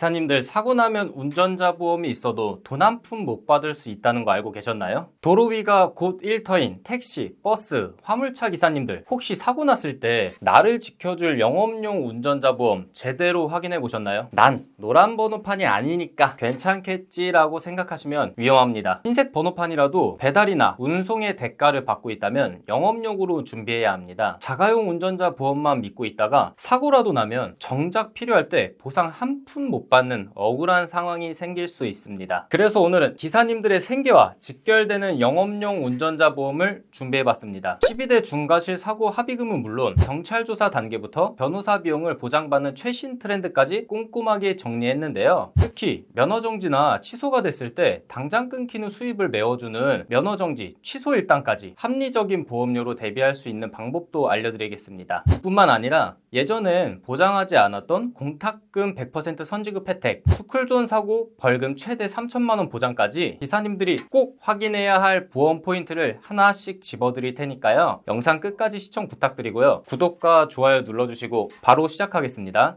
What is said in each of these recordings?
기사님들 사고 나면 운전자 보험이 있어도 돈 한 푼 못 받을 수 있다는 거 알고 계셨나요? 도로 위가 곧 일터인 택시, 버스, 화물차 기사님들 혹시 사고 났을 때 나를 지켜줄 영업용 운전자 보험 제대로 확인해 보셨나요? 난 노란 번호판이 아니니까 괜찮겠지라고 생각하시면 위험합니다. 흰색 번호판이라도 배달이나 운송의 대가를 받고 있다면 영업용으로 준비해야 합니다. 자가용 운전자 보험만 믿고 있다가 사고라도 나면 정작 필요할 때 보상 한 푼 못 받는 억울한 상황이 생길 수 있습니다. 그래서 오늘은 기사님들의 생계와 직결되는 영업용 운전자 보험을 준비해봤습니다. 12대 중과실 사고 합의금은 물론 경찰 조사 단계부터 변호사 비용을 보장받는 최신 트렌드까지 꼼꼼하게 정리했는데요. 특히 면허정지나 취소가 됐을 때 당장 끊기는 수입을 메워주는 면허정지 취소 일당까지 합리적인 보험료로 대비할 수 있는 방법도 알려드리겠습니다. 뿐만 아니라 예전엔 보장하지 않았던 공탁금 100% 선지급 혜택, 스쿨존 사고 벌금 최대 3천만 원 보장까지 기사님들이 꼭 확인해야 할 보험 포인트를 하나씩 집어드릴 테니까요. 영상 끝까지 시청 부탁드리고요. 구독과 좋아요 눌러주시고 바로 시작하겠습니다.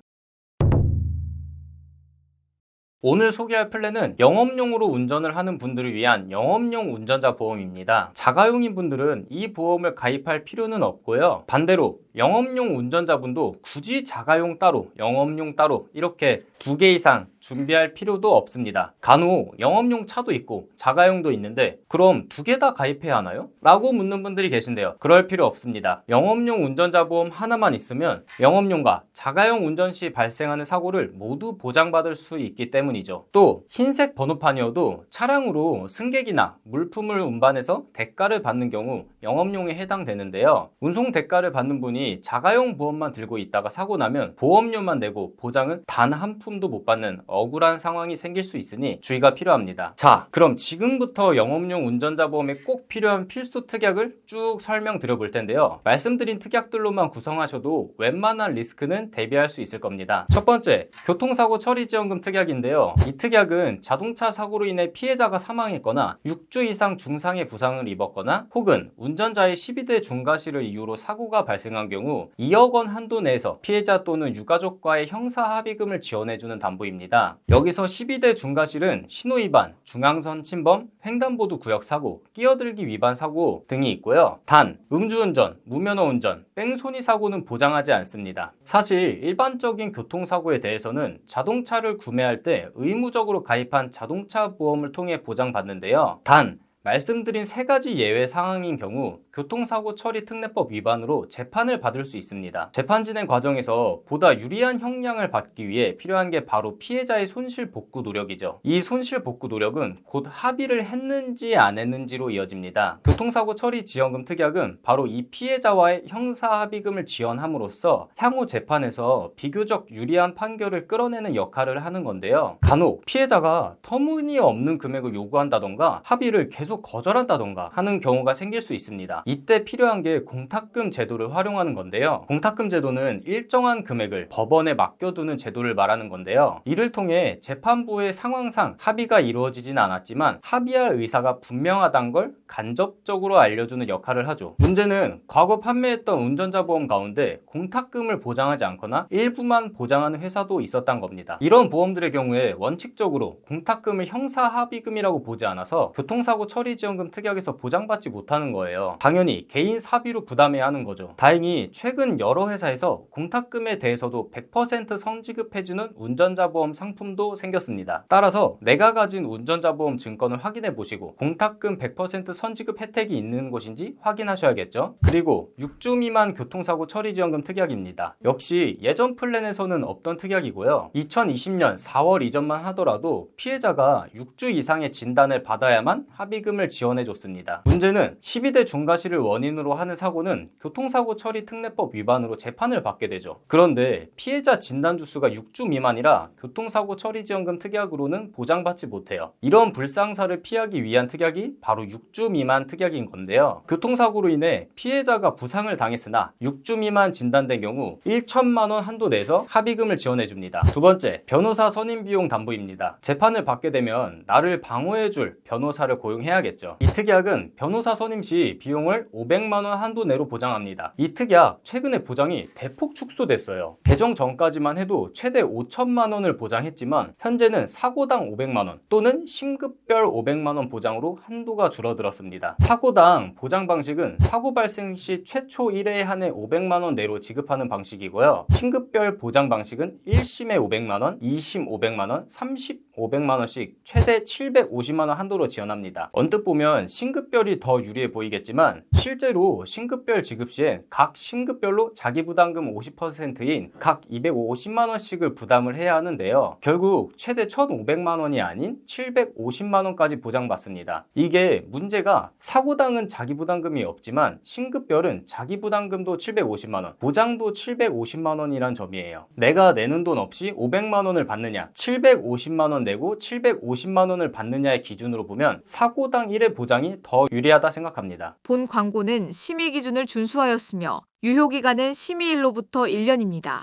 오늘 소개할 플랜은 영업용으로 운전을 하는 분들을 위한 영업용 운전자 보험입니다. 자가용인 분들은 이 보험을 가입할 필요는 없고요. 반대로 영업용 운전자분도 굳이 자가용 따로, 영업용 따로 이렇게 2개 이상 준비할 필요도 없습니다. 간혹 영업용 차도 있고 자가용도 있는데 그럼 2개 다 가입해야 하나요? 라고 묻는 분들이 계신데요. 그럴 필요 없습니다. 영업용 운전자 보험 하나만 있으면 영업용과 자가용 운전 시 발생하는 사고를 모두 보장받을 수 있기 때문이죠. 또 흰색 번호판이어도 차량으로 승객이나 물품을 운반해서 대가를 받는 경우 영업용에 해당되는데요. 운송 대가를 받는 분이 자가용 보험만 들고 있다가 사고 나면 보험료만 내고 보장은 단 한 푼도 못 받는 억울한 상황이 생길 수 있으니 주의가 필요합니다. 자, 그럼 지금부터 영업용 운전자 보험에 꼭 필요한 필수 특약을 쭉 설명드려 볼 텐데요. 말씀드린 특약들로만 구성하셔도 웬만한 리스크는 대비할 수 있을 겁니다. 첫 번째, 교통사고 처리지원금 특약인데요. 이 특약은 자동차 사고로 인해 피해자가 사망했거나 6주 이상 중상의 부상을 입었거나 혹은 운전자의 12대 중과실을 이유로 사고가 발생한 경우 2억 원 한도 내에서 피해자 또는 유가족과의 형사 합의금을 지원해주는 담보입니다. 여기서 12대 중과실은 신호위반, 중앙선 침범, 횡단보도 구역 사고, 끼어들기 위반 사고 등이 있고요. 단, 음주운전, 무면허 운전, 뺑소니 사고는 보장하지 않습니다. 사실 일반적인 교통사고에 대해서는 자동차를 구매할 때 의무적으로 가입한 자동차 보험을 통해 보장받는데요. 단, 말씀드린 3가지 예외 상황인 경우 교통사고 처리 특례법 위반으로 재판을 받을 수 있습니다. 재판 진행 과정에서 보다 유리한 형량을 받기 위해 필요한 게 바로 피해자의 손실 복구 노력이죠. 이 손실 복구 노력은 곧 합의를 했는지 안 했는지로 이어집니다. 교통사고 처리 지원금 특약은 바로 이 피해자와의 형사 합의금을 지원함으로써 향후 재판에서 비교적 유리한 판결을 끌어내는 역할을 하는 건데요. 간혹 피해자가 터무니없는 금액을 요구한다던가 합의를 계속 거절한다던가 하는 경우가 생길 수 있습니다. 이때 필요한 게 공탁금 제도를 활용하는 건데요. 공탁금 제도는 일정한 금액을 법원에 맡겨두는 제도를 말하는 건데요. 이를 통해 재판부의 상황상 합의가 이루어지진 않았지만 합의할 의사가 분명하다는 걸 간접적으로 알려주는 역할을 하죠. 문제는 과거 판매했던 운전자 보험 가운데 공탁금을 보장하지 않거나 일부만 보장하는 회사도 있었던 겁니다. 이런 보험들의 경우에 원칙적으로 공탁금을 형사 합의금이라고 보지 않아서 교통사고 처리지원금 특약에서 보장받지 못하는 거예요. 당연히 개인 사비로 부담해야 하는 거죠. 다행히 최근 여러 회사에서 공탁금에 대해서도 100% 선지급해주는 운전자 보험 상품도 생겼습니다. 따라서 내가 가진 운전자 보험 증권을 확인해 보시고 공탁금 100% 선지급 혜택이 있는 곳인지 확인하셔야겠죠. 그리고 6주 미만 교통사고 처리지원금 특약입니다. 역시 예전 플랜에서는 없던 특약이고요. 2020년 4월 이전만 하더라도 피해자가 6주 이상의 진단을 받아야만 합의금을 지원해줬습니다. 문제는 12대 중과실을 원인으로 하는 사고는 교통사고 처리 특례법 위반으로 재판을 받게 되죠. 그런데 피해자 진단 주수가 6주 미만이라 교통사고 처리지원금 특약으로는 보장받지 못해요. 이런 불상사를 피하기 위한 특약이 바로 6주 미만 특약인 건데요. 교통사고로 인해 피해자가 부상을 당했으나 6주 미만 진단된 경우 1천만 원 한도 내에서 합의금을 지원해줍니다. 두 번째, 변호사 선임 비용 담보입니다. 재판을 받게 되면 나를 방어해줄 변호사를 고용해야겠죠. 해야겠죠. 이 특약은 변호사 선임 시 비용을 500만 원 한도 내로 보장합니다. 이 특약 최근에 보장이 대폭 축소됐어요. 개정 전까지만 해도 최대 5천만 원을 보장했지만 현재는 사고당 500만 원 또는 신급별 500만 원 보장으로 한도가 줄어들었습니다. 사고당 보장 방식은 사고 발생 시 최초 1회에 한해 500만 원 내로 지급하는 방식이고요. 신급별 보장 방식은 1심에 500만 원, 2심 500만 원, 3심 500만 원씩 최대 750만 원 한도로 지원합니다. 언뜻 보면 신급별이 더 유리해 보이겠지만 실제로 신급별 지급 시엔 각 신급별로 자기부담금 50%인 각 250만 원씩을 부담을 해야 하는데요. 결국 최대 1,500만 원이 아닌 750만 원까지 보장받습니다. 이게 문제가 사고당은 자기부담금이 없지만 신급별은 자기부담금도 750만 원, 보장도 750만 원이란 점이에요. 내가 내는 돈 없이 500만 원을 받느냐, 750만 원 내고 750만 원을 받느냐의 기준으로 보면 사고당 1회 보장이 더 유리하다 생각합니다. 본 광고는 심의 기준을 준수하였으며 유효기간은 심의일로부터 1년입니다.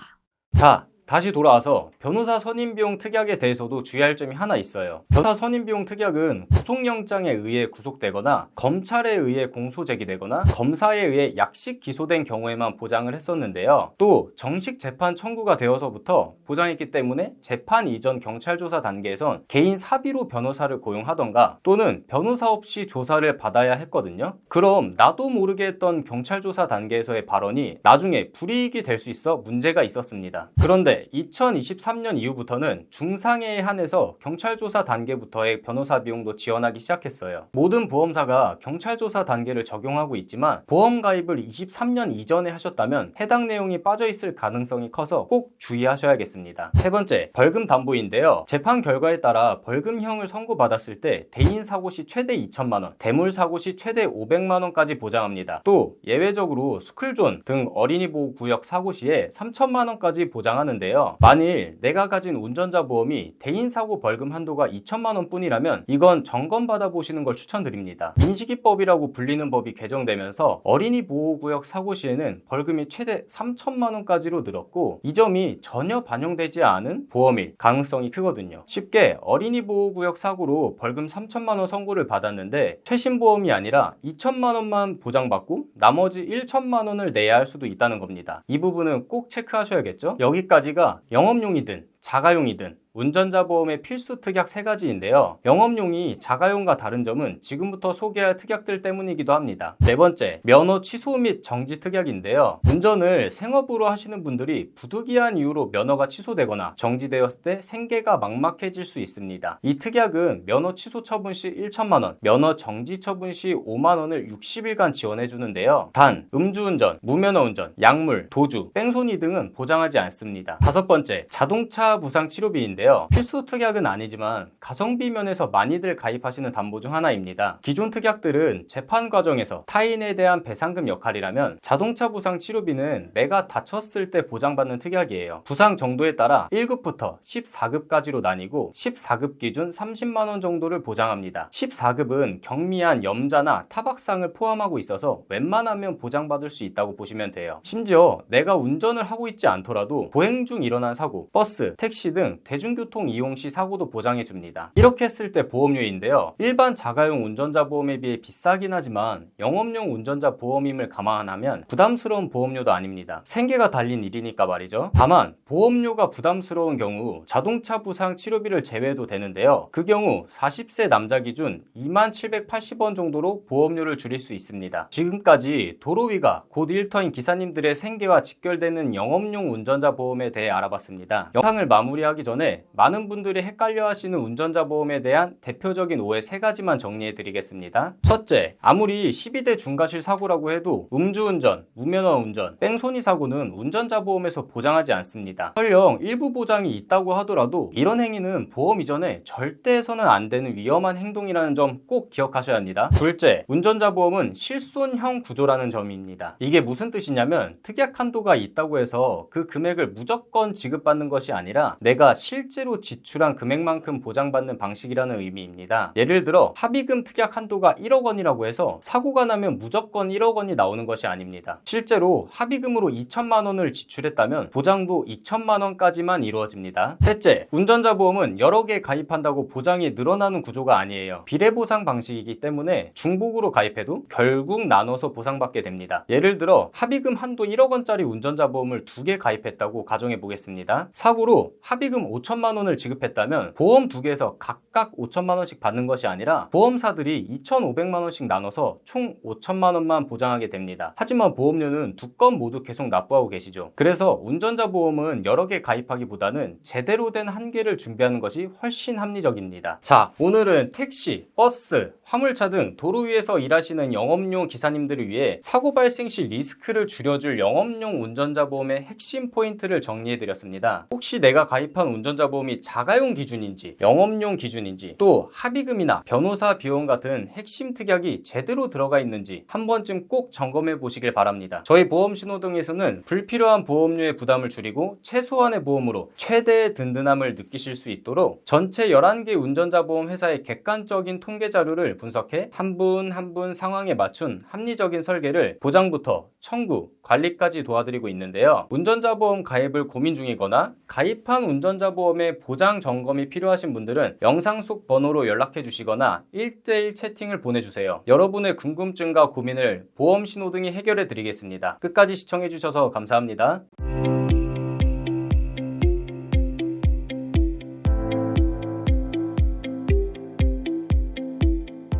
자, 다시 돌아와서 변호사 선임비용 특약에 대해서도 주의할 점이 하나 있어요. 변호사 선임비용 특약은 구속영장에 의해 구속되거나 검찰에 의해 공소 제기되거나 검사에 의해 약식 기소된 경우에만 보장을 했었는데요. 또 정식 재판 청구가 되어서부터 보장했기 때문에 재판 이전 경찰 조사 단계에선 개인 사비로 변호사를 고용하던가 또는 변호사 없이 조사를 받아야 했거든요. 그럼 나도 모르게 했던 경찰 조사 단계에서의 발언이 나중에 불이익이 될 수 있어 문제가 있었습니다. 그런데 2023년 이후부터는 중상해에 한해서 경찰 조사 단계부터의 변호사 비용도 지원하기 시작했어요. 모든 보험사가 경찰 조사 단계를 적용하고 있지만 보험 가입을 23년 이전에 하셨다면 해당 내용이 빠져 있을 가능성이 커서 꼭 주의하셔야겠습니다. 세 번째, 벌금 담보인데요. 재판 결과에 따라 벌금형을 선고받았을 때 대인 사고 시 최대 2천만 원, 대물 사고 시 최대 500만 원까지 보장합니다. 또 예외적으로 스쿨존 등 어린이 보호 구역 사고 시에 3천만 원까지 보장하는데요. 만일 내가 가진 운전자 보험이 대인 사고 벌금 한도가 2천만 원 뿐이라면 이건 점검받아 보시는 걸 추천드립니다. 민식이법이라고 불리는 법이 개정되면서 어린이 보호구역 사고 시에는 벌금이 최대 3천만 원까지로 늘었고 이 점이 전혀 반영되지 않은 보험일 가능성이 크거든요. 쉽게 어린이 보호구역 사고로 벌금 3천만 원 선고를 받았는데 최신 보험이 아니라 2천만 원만 보장받고 나머지 1천만 원을 내야 할 수도 있다는 겁니다. 이 부분은 꼭 체크하셔야겠죠? 여기까지가 영업용이든 자가용이든 운전자 보험의 필수 특약 3가지인데요. 영업용이 자가용과 다른 점은 지금부터 소개할 특약들 때문이기도 합니다. 네 번째, 면허 취소 및 정지 특약인데요. 운전을 생업으로 하시는 분들이 부득이한 이유로 면허가 취소되거나 정지되었을 때 생계가 막막해질 수 있습니다. 이 특약은 면허 취소 처분 시 1천만 원, 면허 정지 처분 시 5만 원을 60일간 지원해 주는데요. 단, 음주운전, 무면허 운전, 약물, 도주, 뺑소니 등은 보장하지 않습니다. 다섯 번째, 자동차 부상 치료비인데 필수 특약은 아니지만 가성비 면에서 많이들 가입하시는 담보 중 하나입니다. 기존 특약들은 재판 과정에서 타인에 대한 배상금 역할이라면 자동차 부상 치료비는 내가 다쳤을 때 보장받는 특약이에요. 부상 정도에 따라 1급부터 14급까지로 나뉘고 14급 기준 30만 원 정도를 보장합니다. 14급은 경미한 염자나 타박상을 포함하고 있어서 웬만하면 보장받을 수 있다고 보시면 돼요. 심지어 내가 운전을 하고 있지 않더라도 보행 중 일어난 사고, 버스, 택시 등 대중교통 이용 시 사고도 보장해 줍니다. 이렇게 했을 때 보험료인데요. 일반 자가용 운전자 보험에 비해 비싸긴 하지만 영업용 운전자 보험임을 감안하면 부담스러운 보험료도 아닙니다. 생계가 달린 일이니까 말이죠. 다만 보험료가 부담스러운 경우 자동차 부상 치료비를 제외해도 되는데요. 그 경우 40세 남자 기준 2780원 정도로 보험료를 줄일 수 있습니다. 지금까지 도로위가 곧 일터인 기사님들의 생계와 직결되는 영업용 운전자 보험에 대해 알아봤습니다. 영상을 마무리하기 전에 많은 분들이 헷갈려 하시는 운전자 보험에 대한 대표적인 오해 3가지만 정리해 드리겠습니다. 첫째, 아무리 12대 중과실 사고라고 해도 음주운전, 무면허 운전, 뺑소니 사고는 운전자 보험에서 보장하지 않습니다. 설령 일부 보장이 있다고 하더라도 이런 행위는 보험 이전에 절대 해서는 안 되는 위험한 행동이라는 점 꼭 기억하셔야 합니다. 둘째, 운전자 보험은 실손형 구조라는 점입니다. 이게 무슨 뜻이냐면 특약 한도가 있다고 해서 그 금액을 무조건 지급받는 것이 아니라 내가 실제 실제로 지출한 금액만큼 보장받는 방식이라는 의미입니다. 예를 들어 합의금 특약 한도가 1억 원이라고 해서 사고가 나면 무조건 1억 원이 나오는 것이 아닙니다. 실제로 합의금으로 2천만 원을 지출했다면 보장도 2천만 원까지만 이루어집니다. 셋째, 운전자 보험은 여러 개 가입한다고 보장이 늘어나는 구조가 아니에요. 비례보상 방식이기 때문에 중복으로 가입해도 결국 나눠서 보상받게 됩니다. 예를 들어 합의금 한도 1억 원짜리 운전자 보험을 2개 가입했다고 가정해 보겠습니다. 사고로 합의금 5천만 원을 지급했다면 보험 2개에서 각각 5천만 원씩 받는 것이 아니라 보험사들이 2,500만 원씩 나눠서 총 5천만 원만 보장하게 됩니다. 하지만 보험료는 두 건 모두 계속 납부하고 계시죠. 그래서 운전자 보험은 여러 개 가입하기보다는 제대로 된 한 개를 준비하는 것이 훨씬 합리적입니다. 자, 오늘은 택시, 버스, 화물차 등 도로 위에서 일하시는 영업용 기사님들을 위해 사고 발생 시 리스크를 줄여줄 영업용 운전자 보험의 핵심 포인트를 정리해드렸습니다. 혹시 내가 가입한 운전자 보험이 자가용 기준인지, 영업용 기준인지, 또 합의금이나 변호사 비용 같은 핵심 특약이 제대로 들어가 있는지 한 번쯤 꼭 점검해 보시길 바랍니다. 저희 보험신호등에서는 불필요한 보험료의 부담을 줄이고 최소한의 보험으로 최대의 든든함을 느끼실 수 있도록 전체 11개 운전자 보험 회사의 객관적인 통계 자료를 분석해 한 분 한 분 상황에 맞춘 합리적인 설계를 보장부터 청구, 관리까지 도와드리고 있는데요. 운전자 보험 가입을 고민 중이거나 가입한 운전자 보험의 보장 점검이 필요하신 분들은 영상 속 번호로 연락해 주시거나 1대1 채팅을 보내주세요. 여러분의 궁금증과 고민을 보험 신호등이 해결해 드리겠습니다. 끝까지 시청해 주셔서 감사합니다.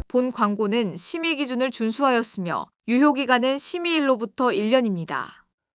본 광고는 심의 기준을 준수하였으며 유효기간은 심의일로부터 1년입니다.